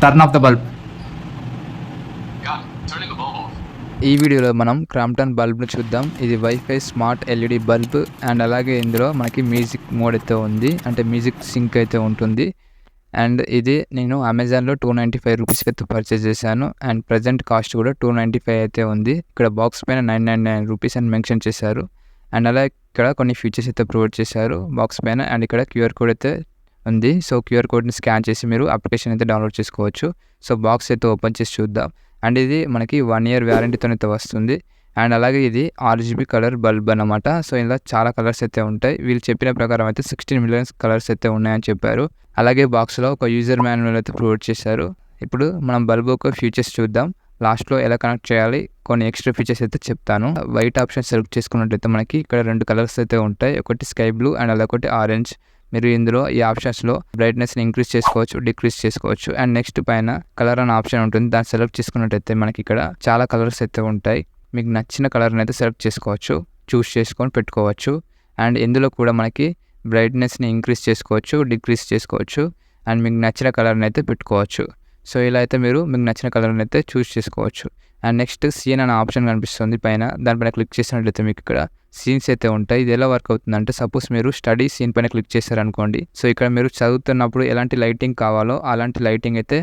turn off the bulb. Yeah, turning the bulb off. ఈ వీడియోలో మనం క్రాంప్టన్ బల్బ్ను చూద్దాం. ఇది wifi smart LED bulb and అలాగే ఇందులో మనకి మ్యూజిక్ మోడ్ అయితే ఉంది, అంటే మ్యూజిక్ సింక్ అయితే ఉంటుంది. అండ్ ఇది నేను అమెజాన్లో 295 రూపీస్కి అయితే పర్చేస్ చేశాను అండ్ ప్రజెంట్ కాస్ట్ కూడా 295 అయితే ఉంది. ఇక్కడ బాక్స్ పైన 999 రూపీస్ అని మెన్షన్ చేశారు. అండ్ అలా ఇక్కడ కొన్ని ఫీచర్స్ అయితే ప్రొవైడ్ చేశారు బాక్స్ పైన. అండ్ ఇక్కడ క్యూఆర్ కోడ్ అయితే ఉంది. సో క్యూఆర్ కోడ్ని స్కాన్ చేసి మీరు అప్లికేషన్ అయితే డౌన్లోడ్ చేసుకోవచ్చు. సో బాక్స్ అయితే ఓపెన్ చేసి చూద్దాం. అండ్ ఇది మనకి 1 year వ్యారంటీతో అయితే వస్తుంది. అండ్ అలాగే ఇది RGB కలర్ బల్బ్ అన్నమాట. సో ఇలా చాలా కలర్స్ అయితే ఉంటాయి. వీళ్ళు చెప్పిన ప్రకారం అయితే 16 million కలర్స్ అయితే ఉన్నాయని చెప్పారు. అలాగే బాక్స్లో ఒక యూజర్ మాన్యువల్ అయితే ప్రొవైడ్ చేశారు. ఇప్పుడు మనం బల్బ్ ఒక ఫీచర్స్ చూద్దాం. లాస్ట్లో ఎలా కనెక్ట్ చేయాలి, కొన్ని ఎక్స్ట్రా ఫీచర్స్ అయితే చెప్తాను. వైట్ ఆప్షన్ సెలెక్ట్ చేసుకున్నట్టయితే మనకి ఇక్కడ 2 కలర్స్ అయితే ఉంటాయి. ఒకటి స్కై బ్లూ అండ్ అలాగొకటి ఆరెంజ్. మీరు ఇందులో ఈ ఆప్షన్స్లో బ్రైట్నెస్ని ఇంక్రీజ్ చేసుకోవచ్చు, డిక్రీజ్ చేసుకోవచ్చు. అండ్ నెక్స్ట్ పైన కలర్ అనే ఆప్షన్ ఉంటుంది. దాన్ని సెలెక్ట్ చేసుకున్నట్టయితే మనకి ఇక్కడ చాలా కలర్స్ అయితే ఉంటాయి. మీకు నచ్చిన కలర్ని అయితే సెలెక్ట్ చేసుకోవచ్చు, చూస్ చేసుకొని పెట్టుకోవచ్చు. అండ్ ఇందులో కూడా మనకి బ్రైట్నెస్ని ఇంక్రీజ్ చేసుకోవచ్చు, డిక్రీజ్ చేసుకోవచ్చు. అండ్ మీకు నచ్చిన కలర్ని అయితే పెట్టుకోవచ్చు. సో ఇలా అయితే మీరు మీకు నచ్చిన కలర్ని అయితే చూస్ చేసుకోవచ్చు. అండ్ నెక్స్ట్ సీన్ అనే ఆప్షన్ కనిపిస్తుంది పైన. దానిపైన క్లిక్ చేసినట్లయితే మీకు ఇక్కడ సీన్స్ అయితే ఉంటాయి. ఇది ఎలా వర్క్ అవుతుందంటే, సపోజ్ మీరు స్టడీ సీన్ పైన క్లిక్ చేశారనుకోండి. సో ఇక్కడ మీరు చదువుతున్నప్పుడు ఎలాంటి లైటింగ్ కావాలో అలాంటి లైటింగ్ అయితే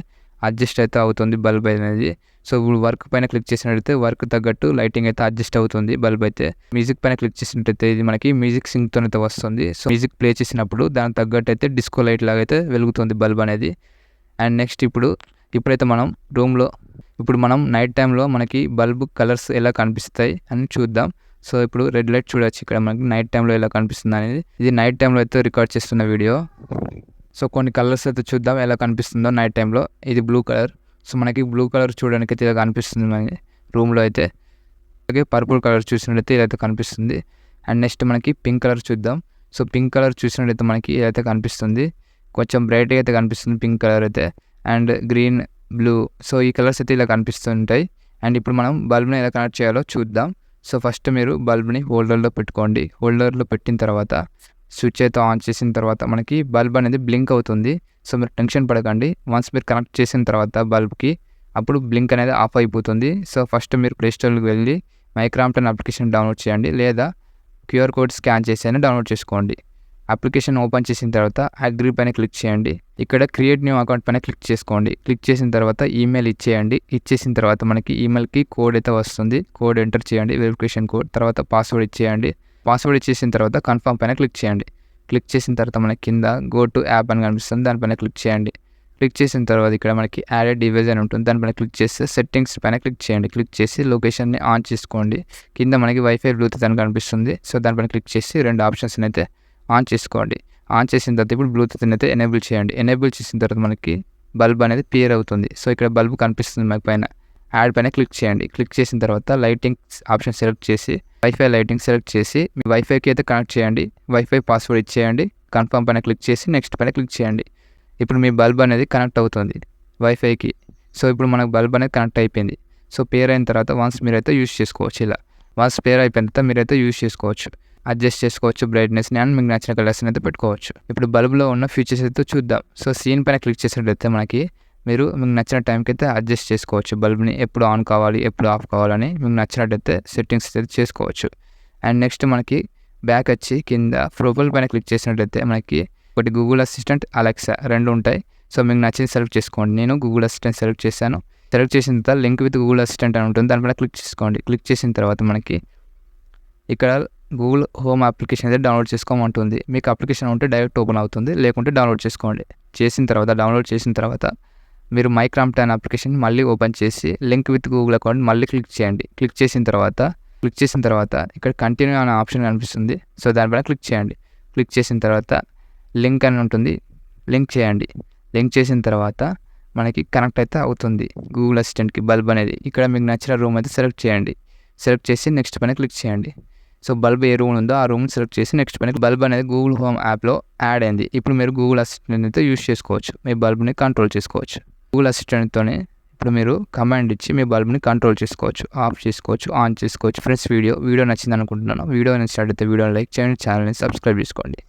అడ్జస్ట్ అయితే అవుతుంది బల్బ్ అనేది. సో ఇప్పుడు వర్క్ పైన క్లిక్ చేసినట్టయితే వర్క్ తగ్గట్టు లైటింగ్ అయితే అడ్జస్ట్ అవుతుంది బల్బ్ అయితే. మ్యూజిక్ పైన క్లిక్ చేసినట్టయితే ఇది మనకి మ్యూజిక్ సింక్తో అయితే వస్తుంది. సో మ్యూజిక్ ప్లే చేసినప్పుడు దానికి తగ్గట్టు అయితే డిస్కో లైట్ లాగా అయితే వెలుగుతుంది బల్బ్ అనేది. అండ్ నెక్స్ట్ ఇప్పుడైతే మనం రూమ్లో మనం నైట్ టైంలో మనకి బల్బ్ కలర్స్ ఎలా కనిపిస్తాయి అని చూద్దాం. సో ఇప్పుడు రెడ్ లైట్ చూడొచ్చు ఇక్కడ మనకి నైట్ టైంలో ఎలా కనిపిస్తుంది అనేది. ఇది నైట్ టైంలో అయితే రికార్డ్ చేస్తున్న వీడియో. సో కొన్ని కలర్స్ అయితే చూద్దాం ఎలా కనిపిస్తుందో నైట్ టైంలో. ఇది బ్లూ కలర్. సో మనకి బ్లూ కలర్ చూడడానికి అయితే ఇలా కనిపిస్తుంది మనకి రూమ్లో అయితే. అలాగే పర్పుల్ కలర్ చూసినట్టయితే ఇలా అయితే కనిపిస్తుంది. అండ్ నెక్స్ట్ మనకి పింక్ కలర్ చూద్దాం. సో పింక్ కలర్ చూసినట్టయితే మనకి ఇలా అయితే కనిపిస్తుంది. కొంచెం బ్రైట్గా అయితే కనిపిస్తుంది పింక్ కలర్ అయితే. అండ్ గ్రీన్, బ్లూ, సో ఈ కలర్స్ అయితే ఇలా కనిపిస్తుంటాయి. అండ్ ఇప్పుడు మనం బల్బ్ని ఎలా కనెక్ట్ చేయాలో చూద్దాం. సో ఫస్ట్ మీరు బల్బ్ని హోల్డర్లో పెట్టుకోండి. హోల్డర్లో పెట్టిన తర్వాత స్విచ్ అయితే ఆన్ చేసిన తర్వాత మనకి బల్బ్ అనేది బ్లింక్ అవుతుంది. సో మీరు టెన్షన్ పడకండి. వన్స్ మీరు కనెక్ట్ చేసిన తర్వాత బల్బ్కి అప్పుడు బ్లింక్ అనేది ఆఫ్ అయిపోతుంది. సో ఫస్ట్ మీరు ప్లే స్టోర్కి వెళ్ళి మై క్రాంప్టన్ అప్లికేషన్ డౌన్లోడ్ చేయండి, లేదా క్యూఆర్ కోడ్ స్కాన్ చేసి అయినా డౌన్లోడ్ చేసుకోండి. అప్లికేషన్ ఓపెన్ చేసిన తర్వాత అగ్రీ పైన క్లిక్ చేయండి. ఇక్కడ క్రియేట్ న్యూ అకౌంట్ పైన క్లిక్ చేసుకోండి. క్లిక్ చేసిన తర్వాత ఈమెయిల్ ఇచ్చేయండి. ఇచ్చేసిన తర్వాత మనకి ఈమెయిల్కి కోడ్ అయితే వస్తుంది. కోడ్ ఎంటర్ చేయండి, వెరిఫికేషన్ కోడ్. తర్వాత పాస్వర్డ్ ఇచ్చేయండి. పాస్వర్డ్ ఇచ్చేసిన తర్వాత కన్ఫర్మ్ పైన క్లిక్ చేయండి. క్లిక్ చేసిన తర్వాత మనకి కింద గో టు యాప్ అని కనిపిస్తుంది, దానిపైన క్లిక్ చేయండి. క్లిక్ చేసిన తర్వాత ఇక్కడ మనకి యాడెడ్ డివైస్ అని ఉంటుంది, దానిపైన క్లిక్ చేస్తే సెట్టింగ్స్ పైన క్లిక్ చేయండి. క్లిక్ చేసి లొకేషన్ని ఆన్ చేసుకోండి. కింద మనకి వైఫై బ్లూటూత్ అని కనిపిస్తుంది. సో దానిపైన క్లిక్ చేసి 2 ఆప్షన్స్ని అయితే ఆన్ చేసుకోండి. ఆన్ చేసిన తర్వాత ఇప్పుడు బ్లూటూత్ని అయితే ఎనేబుల్ చేయండి. ఎనేబుల్ చేసిన తర్వాత మనకి బల్బ్ అనేది క్లియర్ అవుతుంది. సో ఇక్కడ బల్బ్ కనిపిస్తుంది మనకి పైన. యాడ్ పైన క్లిక్ చేయండి. క్లిక్ చేసిన తర్వాత లైటింగ్ ఆప్షన్ సెలెక్ట్ చేసి వైఫై లైటింగ్ సెలెక్ట్ చేసి మీ వైఫైకి అయితే కనెక్ట్ చేయండి. వైఫై పాస్వర్డ్ ఇచ్చేయండి. కన్ఫర్మ్ పైన క్లిక్ చేసి నెక్స్ట్ పైన క్లిక్ చేయండి. ఇప్పుడు మీ బల్బ్ అనేది కనెక్ట్ అవుతుంది వైఫైకి. సో ఇప్పుడు మనకు బల్బ్ అనేది కనెక్ట్ అయిపోయింది. సో పేర్ అయిన తర్వాత వన్స్ మీరైతే యూస్ చేసుకోవచ్చు. ఇలా వన్స్ పేర్ అయిపోయిన తర్వాత మీరైతే యూస్ చేసుకోవచ్చు, అడ్జస్ట్ చేసుకోవచ్చు బ్రైట్నెస్ని. అండ్ మీకు నచ్చిన కలర్స్ని అయితే పెట్టుకోవచ్చు. ఇప్పుడు బల్బ్లో ఉన్న ఫీచర్స్ అయితే చూద్దాం. సో సీన్ పైన క్లిక్ చేసినట్లయితే మనకి మీరు మీకు నచ్చిన టైంకి అయితే అడ్జస్ట్ చేసుకోవచ్చు. బల్బ్ని ఎప్పుడు ఆన్ కావాలి, ఎప్పుడు ఆఫ్ కావాలని మీకు నచ్చినట్టయితే సెట్టింగ్స్ అయితే చేసుకోవచ్చు. అండ్ నెక్స్ట్ మనకి బ్యాక్ వచ్చి కింద ప్రొఫైల్ పైన క్లిక్ చేసినట్లయితే మనకి ఒకటి గూగుల్ అసిస్టెంట్, అలెక్సా 2 ఉంటాయి. సో మీకు నచ్చింది సెలెక్ట్ చేసుకోండి. నేను గూగుల్ అసిస్టెంట్ సెలెక్ట్ చేశాను. సెలెక్ట్ చేసిన తర్వాత లింక్ విత్ గూగుల్ అసిస్టెంట్ అని ఉంటుంది, దానిపైన క్లిక్ చేసుకోండి. క్లిక్ చేసిన తర్వాత మనకి ఇక్కడ గూగుల్ హోమ్ అప్లికేషన్ అయితే డౌన్లోడ్ చేసుకోమంటుంది. మీకు అప్లికేషన్ ఉంటే డైరెక్ట్ ఓపెన్ అవుతుంది, లేకుంటే డౌన్లోడ్ చేసుకోండి. డౌన్లోడ్ చేసిన తర్వాత మీరు మై క్రాంప్టన్ అప్లికేషన్ మళ్ళీ ఓపెన్ చేసి లింక్ విత్ గూగుల్ అకౌంట్ మళ్ళీ క్లిక్ చేయండి. క్లిక్ చేసిన తర్వాత ఇక్కడ కంటిన్యూ అనే ఆప్షన్ కనిపిస్తుంది. సో దానిపైన క్లిక్ చేయండి. క్లిక్ చేసిన తర్వాత లింక్ అని ఉంటుంది, లింక్ చేయండి. లింక్ చేసిన తర్వాత మనకి కనెక్ట్ అయితే అవుతుంది గూగుల్ అసిస్టెంట్కి బల్బ్ అనేది. ఇక్కడ మీకు నచ్చిన రూమ్ అయితే సెలెక్ట్ చేయండి. సెలెక్ట్ చేసి నెక్స్ట్ పైన క్లిక్ చేయండి. సో బల్బ్ ఏ రూమ్ ఉందో ఆ రూమ్ సెలెక్ట్ చేసి నెక్స్ట్ పైన బల్బ్ అనేది గూగుల్ హోమ్ యాప్లో యాడ్ అయింది. ఇప్పుడు మీరు గూగుల్ అసిస్టెంట్ అయితే యూస్ చేసుకోవచ్చు, మీ బల్బ్ని కంట్రోల్ చేసుకోవచ్చు. గూగుల్ అసిస్టెంట్తోనే ఇప్పుడు మీరు కమాండ్ ఇచ్చి మీ బల్బ్ని కంట్రోల్ చేసుకోవచ్చు, ఆఫ్ చేసుకోవచ్చు, ఆన్ చేసుకోవచ్చు. ఫ్రెండ్స్ వీడియో నచ్చింది అనుకుంటున్నాను. వీడియో నచ్చినట్లయితే వీడియోని లైక్ చేయండి, ఛానల్ని సబ్స్క్రైబ్ చేసుకోండి.